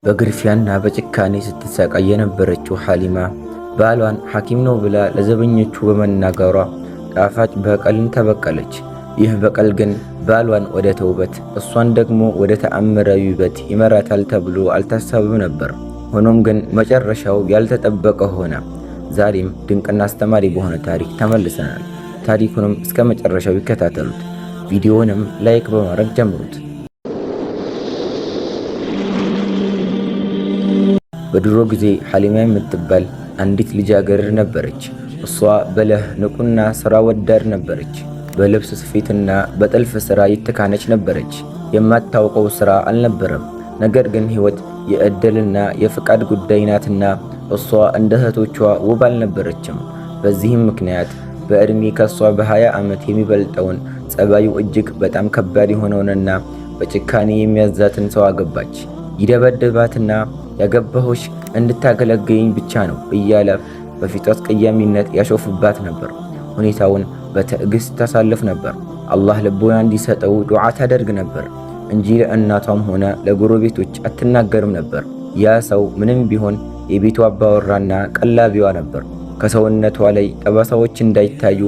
በግርፊያና በጭካኔ ስትሰቃይ የነበረችው ሐሊማ ባሏን ሐኪም ነው ብላ ለዘበኞቹ በመናገሯ ጣፋጭ በቀልን ተበቀለች። ይህ በቀል ግን ባሏን ወደ ተውበት እሷን ደግሞ ወደ ተአምራዊ ውበት ይመራታል ተብሎ አልታሰበም ነበር። ሆኖም ግን መጨረሻው ያልተጠበቀ ሆነ። ዛሬም ድንቅና አስተማሪ በሆነ ታሪክ ተመልሰናል። ታሪኩንም እስከ መጨረሻው ይከታተሉት። ቪዲዮውንም ላይክ በማድረግ ጀምሩት። በድሮ ጊዜ ሐሊማ የምትባል አንዲት ልጃገረድ ነበረች። እሷ በለህ ንቁና ሥራ ወዳድ ነበረች። በልብስ ስፌትና በጥልፍ ሥራ የተካነች ነበረች። የማታውቀው ሥራ አልነበረም። ነገር ግን ሕይወት የዕድልና የፍቃድ ጉዳይ ናትና እሷ እንደ እህቶቿ ውብ አልነበረችም። በዚህም ምክንያት በዕድሜ ከሷ በ20 ዓመት የሚበልጠውን ጸባዩ እጅግ በጣም ከባድ የሆነውንና በጭካኔ የሚያዛትን ሰው አገባች። ይደበድባትና ያገባሁሽ እንድታገለግይኝ ብቻ ነው እያለ በፊቷ አስቀያሚነት ያሾፍባት ነበር። ሁኔታውን በትዕግስት ታሳልፍ ነበር። አላህ ልቦና እንዲሰጠው ዱዓ ታደርግ ነበር እንጂ ለእናቷም ሆነ ለጎረቤቶች አትናገርም ነበር። ያ ሰው ምንም ቢሆን የቤቷ አባወራና ቀላቢዋ ነበር። ከሰውነቷ ላይ ጠባሳዎች እንዳይታዩ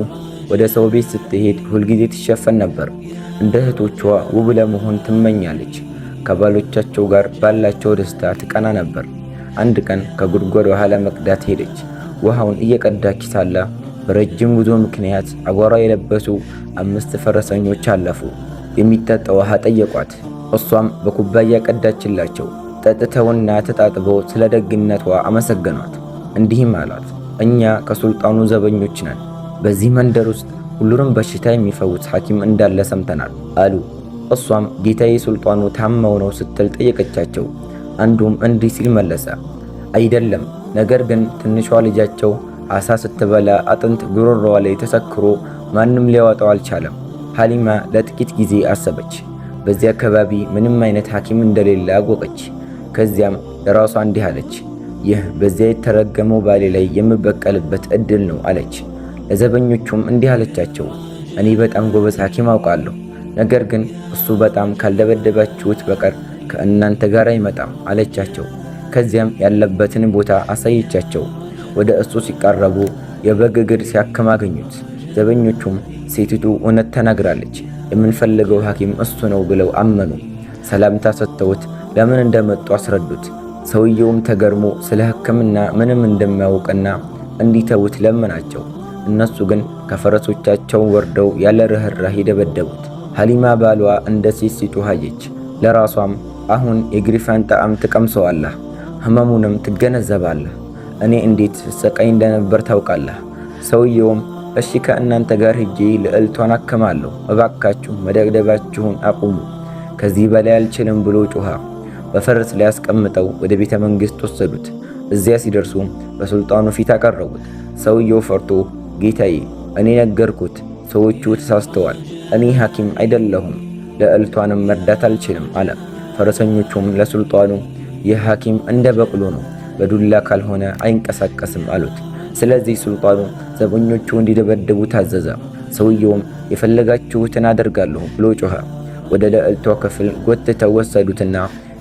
ወደ ሰው ቤት ስትሄድ ሁልጊዜ ትሸፈን ነበር። እንደ እህቶቿ ውብ ለመሆን ትመኛለች። ከባሎቻቸው ጋር ባላቸው ደስታ ትቀና ነበር። አንድ ቀን ከጉድጓድ ውሃ ለመቅዳት ሄደች። ውሃውን እየቀዳች ሳለ በረጅም ጉዞ ምክንያት አቧራ የለበሱ 5 ፈረሰኞች አለፉ። የሚጠጣ ውሃ ጠየቋት። እሷም በኩባያ ቀዳችላቸው። ጠጥተውና ተጣጥበው ስለ ደግነቷ አመሰገኗት። እንዲህም አሏት፣ እኛ ከሱልጣኑ ዘበኞች ነን። በዚህ መንደር ውስጥ ሁሉንም በሽታ የሚፈውስ ሐኪም እንዳለ ሰምተናል አሉ። እሷም ጌታዬ ሱልጣኑ ታመው ነው ስትል ጠየቀቻቸው። አንዱም እንዲህ ሲል መለሰ፣ አይደለም፣ ነገር ግን ትንሿ ልጃቸው አሳ ስትበላ አጥንት ጉሮሮዋ ላይ ተሰክሮ ማንም ሊያወጣው አልቻለም። ሐሊማ ለጥቂት ጊዜ አሰበች። በዚያ አካባቢ ምንም አይነት ሐኪም እንደሌለ አወቀች። ከዚያም ለራሷ እንዲህ አለች፣ ይህ በዚያ የተረገመው ባሌ ላይ የምበቀልበት እድል ነው አለች። ለዘበኞቹም እንዲህ አለቻቸው፣ እኔ በጣም ጎበዝ ሐኪም አውቃለሁ፣ ነገር ግን እሱ በጣም ካልደበደባችሁት በቀር ከእናንተ ጋር አይመጣም አለቻቸው። ከዚያም ያለበትን ቦታ አሳየቻቸው። ወደ እሱ ሲቃረቡ የበግ እግር ሲያክም አገኙት። ዘበኞቹም ሴቲቱ እውነት ተናግራለች፣ የምንፈልገው ሐኪም እሱ ነው ብለው አመኑ። ሰላምታ ሰጥተውት ለምን እንደመጡ አስረዱት። ሰውየውም ተገርሞ ስለ ሕክምና ምንም እንደማያውቅና እንዲተውት ለመናቸው። እነሱ ግን ከፈረሶቻቸው ወርደው ያለ ርህራሄ ደበደቡት። ሐሊማ ባሏ እንደ ሴት ሲጮህ አየች። ለራሷም አሁን የግሪፋን ጣዕም ትቀምሰዋለህ፣ ህመሙንም ትገነዘባለህ። እኔ እንዴት ስሰቃይ እንደነበር ታውቃለህ። ሰውየውም እሺ ከእናንተ ጋር ሄጄ ልዕልቷን አክማለሁ፣ እባካችሁ መደብደባችሁን አቁሙ፣ ከዚህ በላይ አልችልም ብሎ ጮኸ። በፈረስ ላይ አስቀምጠው ወደ ቤተ መንግሥት ወሰዱት። እዚያ ሲደርሱ በሱልጣኑ ፊት አቀረቡት። ሰውየው ፈርቶ ጌታዬ፣ እኔ ነገርኩት፣ ሰዎቹ ተሳስተዋል፣ እኔ ሐኪም አይደለሁም፣ ልዕልቷንም መርዳት አልችልም አለ። ፈረሰኞቹም ለሱልጣኑ ይህ ሐኪም እንደ በቅሎ ነው፣ በዱላ ካልሆነ አይንቀሳቀስም አሉት። ስለዚህ ሱልጣኑ ዘበኞቹ እንዲደበደቡ ታዘዘ። ሰውየውም የፈለጋችሁትን አደርጋለሁ ብሎ ጮኸ። ወደ ልዕልቷ ክፍል ጎትተው ወሰዱትና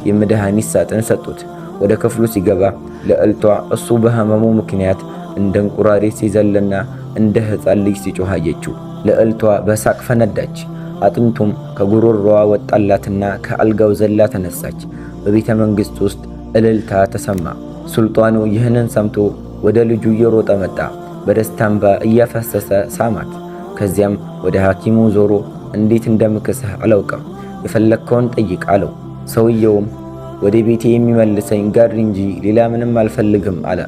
የመድኃኒት ሳጥን ሰጡት። ወደ ክፍሉ ሲገባ ልዕልቷ እሱ በህመሙ ምክንያት እንደ እንቁራሪት ሲዘልና እንደ ሕፃን ልጅ ሲጮህ አየችው። ልዕልቷ በሳቅ ፈነዳች። አጥንቱም ከጉሮሮዋ ወጣላትና ከአልጋው ዘላ ተነሳች። በቤተ መንግሥት ውስጥ እልልታ ተሰማ። ሱልጣኑ ይህንን ሰምቶ ወደ ልጁ እየሮጠ መጣ። በደስታ እንባ እያፈሰሰ ሳማት። ከዚያም ወደ ሐኪሙ ዞሮ እንዴት እንደምክስህ አላውቅም፣ የፈለግከውን ጠይቅ አለው። ሰውየውም ወደ ቤቴ የሚመልሰኝ ጋሪ እንጂ ሌላ ምንም አልፈልግም አለ።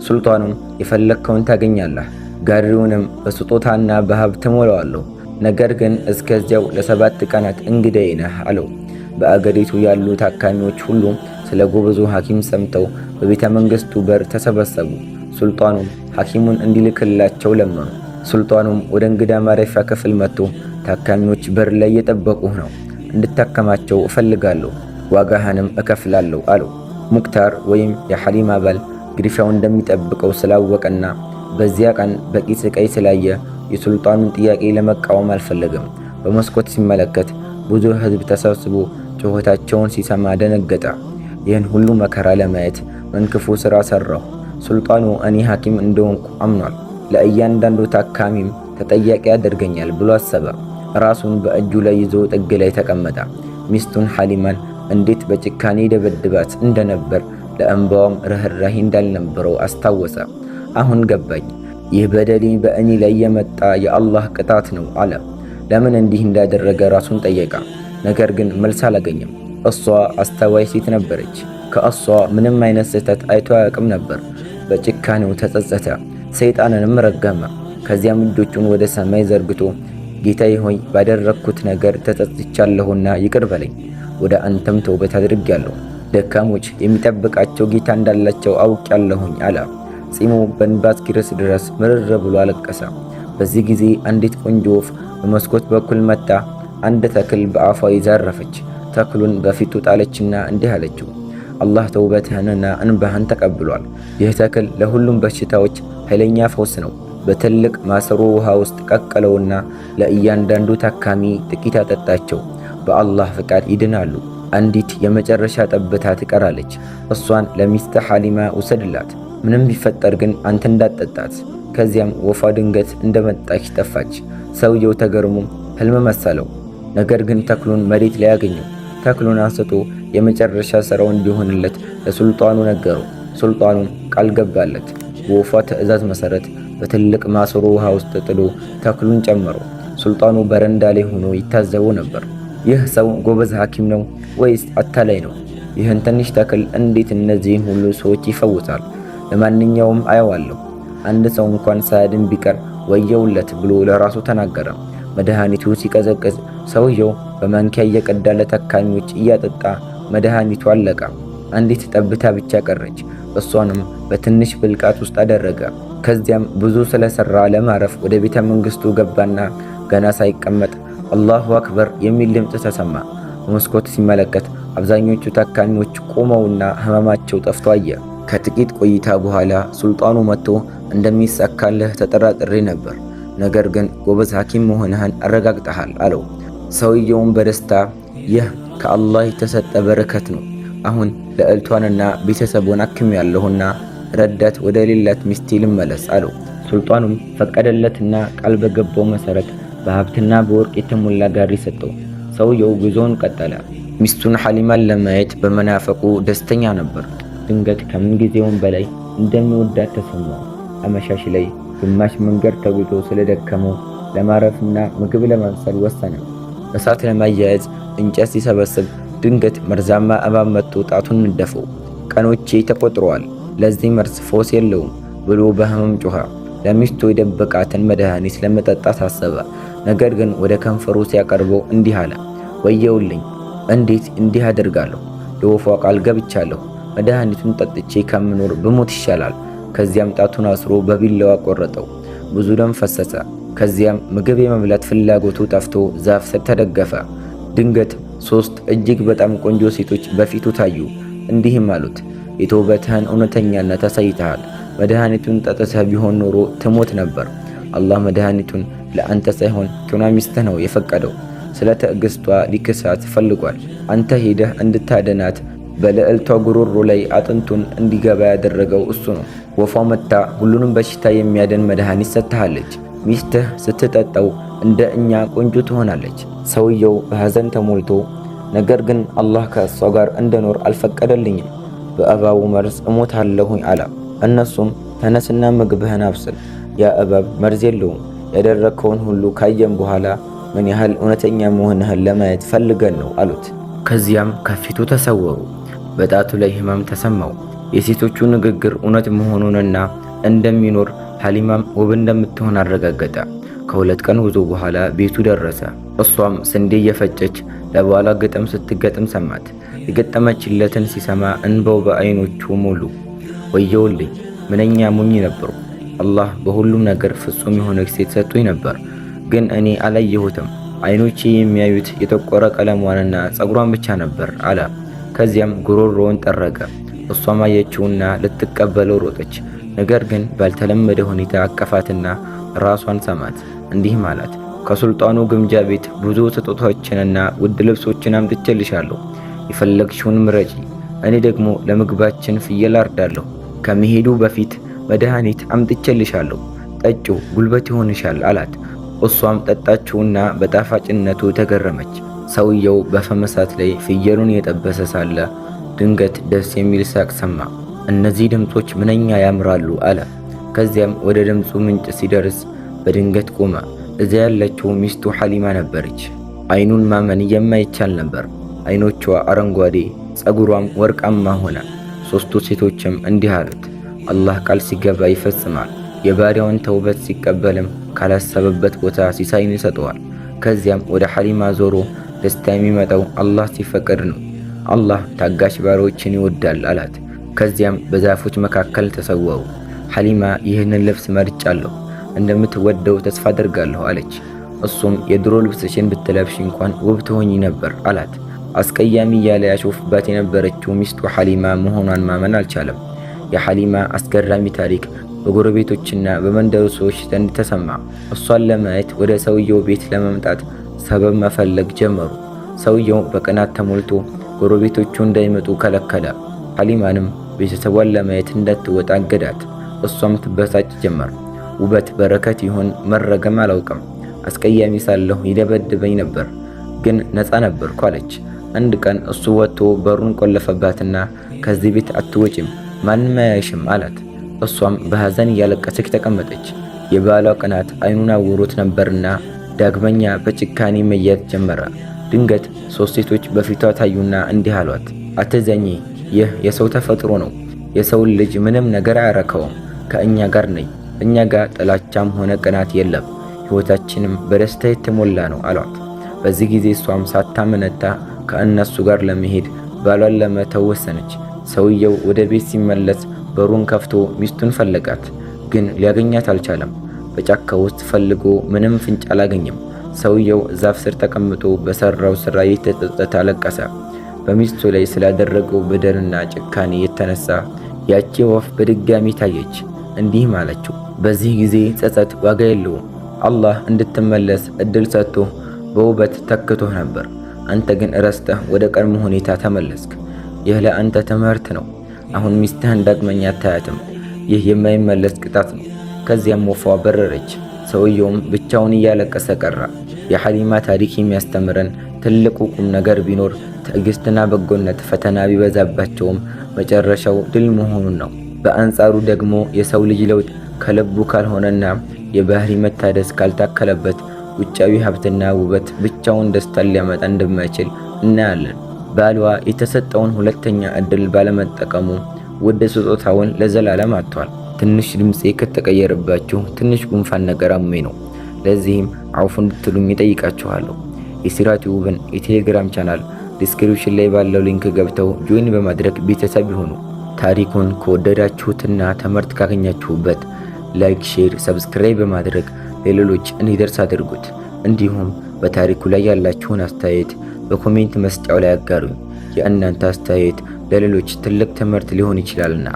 ሱልጣኑም የፈለግከውን ታገኛለህ፣ ጋሪውንም በስጦታና በሀብት ሞላዋለሁ፣ ነገር ግን እስከዚያው ለ7 ቀናት እንግዳዬ ነህ አለው። በአገሪቱ ያሉ ታካሚዎች ሁሉ ስለ ጎበዙ ሐኪም ሰምተው በቤተ መንግሥቱ በር ተሰበሰቡ። ሱልጣኑም ሐኪሙን እንዲልክላቸው ለመኑ። ሱልጣኑም ወደ እንግዳ ማረፊያ ክፍል መጥቶ ታካሚዎች በር ላይ እየጠበቁህ ነው፣ እንድታከማቸው እፈልጋለሁ፣ ዋጋህንም እከፍላለሁ አለው። ሙክታር ወይም የሐሊማ ባል ግሪሻው እንደሚጠብቀው ስላወቀና በዚያ ቀን በቂ ስቃይ ስላየ የሱልጣኑን ጥያቄ ለመቃወም አልፈለገም። በመስኮት ሲመለከት ብዙ ሕዝብ ተሰብስቦ ጩኸታቸውን ሲሰማ ደነገጠ። ይህን ሁሉ መከራ ለማየት ምን ክፉ ሥራ ሠራሁ? ሱልጣኑ እኔ ሐኪም እንደሆንኩ አምኗል። ለእያንዳንዱ ታካሚም ተጠያቂ ያደርገኛል ብሎ አሰበ። ራሱን በእጁ ላይ ይዞ ጥግ ላይ ተቀመጠ። ሚስቱን ሐሊማን እንዴት በጭካኔ ደበድባት እንደነበር ለእንባዋም ርኅራኄ እንዳልነበረው አስታወሰ። አሁን ገባኝ፣ ይህ በደሌ በእኔ ላይ የመጣ የአላህ ቅጣት ነው አለ። ለምን እንዲህ እንዳደረገ ራሱን ጠየቀ። ነገር ግን መልስ አላገኘም። እሷ አስተዋይ ሴት ነበረች። ከእሷ ምንም አይነት ስህተት አይቶ አያውቅም ነበር። በጭካኔው ተጸጸተ፣ ሰይጣንንም ረገመ። ከዚያም እጆቹን ወደ ሰማይ ዘርግቶ ጌታዬ ሆይ ባደረግኩት ነገር ተጸጽቻለሁና ይቅር በለኝ፣ ወደ አንተም ተውበት አድርጌያለሁ። ደካሞች የሚጠብቃቸው ጌታ እንዳላቸው አውቄያለሁኝ አለ። ጺሙ በእንባ እስኪረስ ድረስ ምርር ብሎ አለቀሰ። በዚህ ጊዜ አንዲት ቆንጆ ወፍ በመስኮት በኩል መጣ። አንድ ተክል በአፏ ይዛ አረፈች። ተክሉን በፊቱ ጣለችና እንዲህ አለችው፣ አላህ ተውበትህንና እንባህን ተቀብሏል። ይህ ተክል ለሁሉም በሽታዎች ኃይለኛ ፈውስ ነው። በትልቅ ማሰሮ ውሃ ውስጥ ቀቀለውና ለእያንዳንዱ ታካሚ ጥቂት አጠጣቸው። በአላህ ፍቃድ ይድናሉ። አንዲት የመጨረሻ ጠብታ ትቀራለች። እሷን ለሚስትህ ሐሊማ ውሰድላት። ምንም ቢፈጠር ግን አንተ እንዳትጠጣት። ከዚያም ወፏ ድንገት እንደመጣች ጠፋች። ሰውየው ተገርሞ ህልም መሰለው። ነገር ግን ተክሉን መሬት ላይ ያገኘው። ተክሉን አንስቶ የመጨረሻ ሥራው እንዲሆንለት ለሱልጣኑ ነገረው። ሱልጣኑም ቃል ገባለት። በወፏ ትዕዛዝ መሠረት በትልቅ ማሰሮ ውሃ ውስጥ ጥሎ ተክሉን ጨመረው። ሱልጣኑ በረንዳ ላይ ሆኖ ይታዘበው ነበር። ይህ ሰው ጎበዝ ሐኪም ነው ወይስ አታላይ ነው? ይህን ትንሽ ተክል እንዴት እነዚህን ሁሉ ሰዎች ይፈውሳል? ለማንኛውም አየዋለሁ። አንድ ሰው እንኳን ሳያድን ቢቀር ወየውለት ብሎ ለራሱ ተናገረ። መድኃኒቱ ሲቀዘቅዝ ሰውየው በማንኪያ እየቀዳ ለታካሚዎች እያጠጣ መድኃኒቱ አለቀ። አንዲት ጠብታ ብቻ ቀረች። እሷንም በትንሽ ብልቃት ውስጥ አደረገ። ከዚያም ብዙ ስለሰራ ለማረፍ ወደ ቤተ መንግስቱ ገባና ገና ሳይቀመጥ አላሁ አክበር የሚል ድምፅ ተሰማ። በመስኮት ሲመለከት አብዛኞቹ ታካሚዎች ቆመውና ህመማቸው ጠፍቶ አየ። ከጥቂት ቆይታ በኋላ ሱልጣኑ መጥቶ እንደሚሳካልህ ተጠራጥሬ ነበር፣ ነገር ግን ጎበዝ ሐኪም መሆንህን አረጋግጠሃል አለው። ሰውየውም በደስታ ይህ ከአላህ የተሰጠ በረከት ነው። አሁን ልዕልቷንና ቤተሰቡን አክሜያለሁና ረዳት ወደ ሌላት ሚስቴ ልመለስ አለው። ሱልጣኑም ፈቀደለትና ቃል በገባው መሰረት በሀብትና በወርቅ የተሞላ ጋሪ ሰጠው። ሰውየው ጉዞውን ቀጠለ። ሚስቱን ሐሊማን ለማየት በመናፈቁ ደስተኛ ነበር። ድንገት ከምን ጊዜውም በላይ እንደሚወዳት ተሰማው። አመሻሽ ላይ ግማሽ መንገድ ተጉዞ ስለደከመው ለማረፍና ምግብ ለማብሰል ወሰነ። እሳት ለማያያዝ እንጨት ሲሰበስብ ድንገት መርዛማ እባብ መጥቶ ጣቱን ነደፈው። ቀኖቼ ተቆጥረዋል፣ ለዚህ መርዝ ፈውስ የለውም ብሎ በህመም ጮኸ። ለሚስቱ የደበቃትን መድኃኒት ለመጠጣት አሰበ። ነገር ግን ወደ ከንፈሩ ሲያቀርበው እንዲህ አለ፣ ወየውልኝ፣ እንዴት እንዲህ አደርጋለሁ? ለወፏ ቃል ገብቻለሁ። መድኃኒቱን ጠጥቼ ከምኖር ብሞት ይሻላል። ከዚያም ጣቱን አስሮ በቢላዋ ቆረጠው። ብዙ ደም ፈሰሰ። ከዚያም ምግብ የመብላት ፍላጎቱ ጠፍቶ ዛፍ ስር ተደገፈ። ድንገት 3 እጅግ በጣም ቆንጆ ሴቶች በፊቱ ታዩ። እንዲህም አሉት፣ የተውበትህን እውነተኛነት አሳይተሃል። መድኃኒቱን ጠጥተህ ቢሆን ኖሮ ትሞት ነበር። አላህ መድኃኒቱን ለአንተ ሳይሆን ቱና ሚስትህ ነው የፈቀደው። ስለ ትዕግስቷ ሊክሳት ፈልጓል። አንተ ሄደህ እንድታደናት በልዕልቷ ጉሮሮ ላይ አጥንቱን እንዲገባ ያደረገው እሱ ነው። ወፏ መታ ሁሉንም በሽታ የሚያደን መድኃኒት ሰጥታለች። ሚስትህ ስትጠጣው እንደ እኛ ቆንጆ ትሆናለች። ሰውየው በሐዘን ተሞልቶ ነገር ግን አላህ ከእሷ ጋር እንደኖር አልፈቀደልኝም፣ በእባቡ መርዝ እሞታለሁኝ አለ። እነሱም ተነስና ምግብህን አብስል፣ ያ እባብ መርዝ የለውም። ያደረግከውን ሁሉ ካየም በኋላ ምን ያህል እውነተኛ መሆንህን ለማየት ፈልገን ነው አሉት። ከዚያም ከፊቱ ተሰወሩ። በጣቱ ላይ ህመም ተሰማው። የሴቶቹ ንግግር እውነት መሆኑንና እንደሚኖር ሐሊማም ውብ እንደምትሆን አረጋገጠ። ከ2 ቀን ጉዞ በኋላ ቤቱ ደረሰ። እሷም ስንዴ እየፈጨች ለባሏ ግጥም ስትገጥም ሰማት። የገጠመችለትን ሲሰማ እንባው በአይኖቹ ሞሉ። ወየውልኝ፣ ምንኛ ሞኝ ነበሩ። አላህ በሁሉም ነገር ፍጹም የሆነች ሴት ሰጥቶኝ ነበር፣ ግን እኔ አላየሁትም። አይኖቼ የሚያዩት የጠቆረ ቀለሟንና ጸጉሯን ብቻ ነበር አለ። ከዚያም ጉሮሮውን ጠረገ። እሷም አየችውና ልትቀበለው ሮጠች። ነገር ግን ባልተለመደ ሁኔታ አቀፋትና ራሷን ሰማት። እንዲህም አላት፣ ከሱልጣኑ ግምጃ ቤት ብዙ ስጦታዎችንና ውድ ልብሶችን አምጥቼልሻለሁ። የፈለግሽውን ምረጪ። እኔ ደግሞ ለምግባችን ፍየል አርዳለሁ። ከመሄዱ በፊት መድኃኒት አምጥቼልሻለሁ፣ ጠጪው ጉልበት ይሆንሻል አላት። እሷም ጠጣችውና በጣፋጭነቱ ተገረመች። ሰውየው በፈመሳት ላይ ፍየሉን የጠበሰ ሳለ ድንገት ደስ የሚል ሳቅ ሰማ። እነዚህ ድምጾች ምንኛ ያምራሉ አለ። ከዚያም ወደ ድምፁ ምንጭ ሲደርስ በድንገት ቆመ። እዚያ ያለችው ሚስቱ ሐሊማ ነበረች። አይኑን ማመን የማይቻል ነበር። አይኖቿ አረንጓዴ፣ ጸጉሯም ወርቃማ ሆነ። ሦስቱ ሴቶችም እንዲህ አሉት፣ አላህ ቃል ሲገባ ይፈጽማል። የባሪያውን ተውበት ሲቀበልም ካላሰበበት ቦታ ሲሳይን ይሰጠዋል። ከዚያም ወደ ሐሊማ ዞሮ ደስታ የሚመጣው አላህ ሲፈቅድ ነው። አላህ ታጋሽ ባሪያዎችን ይወዳል አላት። ከዚያም በዛፎች መካከል ተሰወሩ። ሐሊማ ይህንን ልብስ መርጫለሁ፣ እንደምትወደው ተስፋ አደርጋለሁ አለች። እሱም የድሮ ልብስሽን ብትለብሽ እንኳን ውብ ትሆኚ ነበር አላት። አስቀያሚ እያለ ያሾፍባት የነበረችው ሚስቱ ሐሊማ መሆኗን ማመን አልቻለም። የሐሊማ አስገራሚ ታሪክ በጎረቤቶችና በመንደሩ ሰዎች ዘንድ ተሰማ። እሷን ለማየት ወደ ሰውየው ቤት ለመምጣት ሰበብ መፈለግ ጀመሩ። ሰውየው በቅናት ተሞልቶ ጎረቤቶቹ እንዳይመጡ ከለከለ። ሐሊማንም ቤተሰቧን ለማየት እንዳትወጣ አገዳት። እሷም ትበሳጭ ጀመር። ውበት በረከት ይሆን መረገም አላውቅም። አስቀያሚ ሳለሁ ይደበድበኝ ነበር፣ ግን ነፃ ነበርኩ አለች። አንድ ቀን እሱ ወጥቶ በሩን ቆለፈባትና ከዚህ ቤት አትወጪም፣ ማንም አያይሽም አላት። እሷም በሐዘን እያለቀሰች ተቀመጠች። የባሏ ቅናት አይኑን አውሮት ነበርና ዳግመኛ በጭካኔ መያዝ ጀመረ። ድንገት ሶስት ሴቶች በፊቷ ታዩና እንዲህ አሏት፣ አትዘኚ፣ ይህ የሰው ተፈጥሮ ነው። የሰውን ልጅ ምንም ነገር አያረከውም። ከእኛ ጋር ነይ፣ እኛ ጋር ጥላቻም ሆነ ቅናት የለም፣ ሕይወታችንም በደስታ የተሞላ ነው አሏት። በዚህ ጊዜ እሷም ሳታመነታ ከእነሱ ጋር ለመሄድ ባሏን ለመተው ወሰነች። ሰውየው ወደ ቤት ሲመለስ በሩን ከፍቶ ሚስቱን ፈለጋት፣ ግን ሊያገኛት አልቻለም። በጫካ ውስጥ ፈልጎ ምንም ፍንጭ አላገኘም። ሰውየው ዛፍ ስር ተቀምጦ በሰራው ስራ እየተጸጸተ አለቀሰ። በሚስቱ ላይ ስላደረገው በደልና ጭካኔ የተነሳ ያቺ ወፍ በድጋሚ ታየች። እንዲህ ማለችው፣ በዚህ ጊዜ ጸጸት ዋጋ የለውም። አላህ እንድትመለስ እድል ሰጥቶ በውበት ተክቶህ ነበር። አንተ ግን ረስተህ ወደ ቀድሞ ሁኔታ ተመለስክ። ይህ ለአንተ ትምህርት ነው። አሁን ሚስትህን ዳግመኛ አታያትም። ይህ የማይመለስ ቅጣት ነው። ከዚያም ወፏ በረረች። ሰውየውም ብቻውን እያለቀሰ ቀራ። የሐሊማ ታሪክ የሚያስተምረን ትልቁ ቁም ነገር ቢኖር ትዕግስትና በጎነት ፈተና ቢበዛባቸውም መጨረሻው ድል መሆኑን ነው። በአንጻሩ ደግሞ የሰው ልጅ ለውጥ ከልቡ ካልሆነና የባህሪ መታደስ ካልታከለበት ውጫዊ ሀብትና ውበት ብቻውን ደስታን ሊያመጣ እንደማይችል እናያለን። ባሏ የተሰጠውን ሁለተኛ እድል ባለመጠቀሙ ውድ ስጦታውን ለዘላለም አጥቷል። ትንሽ ድምፄ ከተቀየረባችሁ ትንሽ ጉንፋን ነገር አሞኝ ነው። ለዚህም አውፉ እንድትሉኝ እጠይቃችኋለሁ። የሲራ ቲዩብን የቴሌግራም ቻናል ዲስክሪፕሽን ላይ ባለው ሊንክ ገብተው ጆይን በማድረግ ቤተሰብ ይሁኑ። ታሪኩን ከወደዳችሁትና ትምህርት ካገኛችሁበት ላይክ፣ ሼር፣ ሰብስክራይብ በማድረግ ለሌሎች እንዲደርስ አድርጉት። እንዲሁም በታሪኩ ላይ ያላችሁን አስተያየት በኮሜንት መስጫው ላይ አጋሩኝ። የእናንተ አስተያየት ለሌሎች ትልቅ ትምህርት ሊሆን ይችላልና።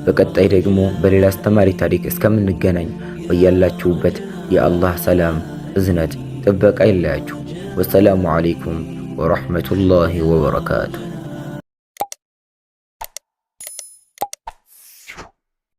በቀጣይ ደግሞ በሌላ አስተማሪ ታሪክ እስከምንገናኝ በያላችሁበት የአላህ ሰላም፣ እዝነት፣ ጥበቃ ይለያችሁ። ወሰላሙ አለይኩም ወረሕመቱላሂ ወበረካቱ።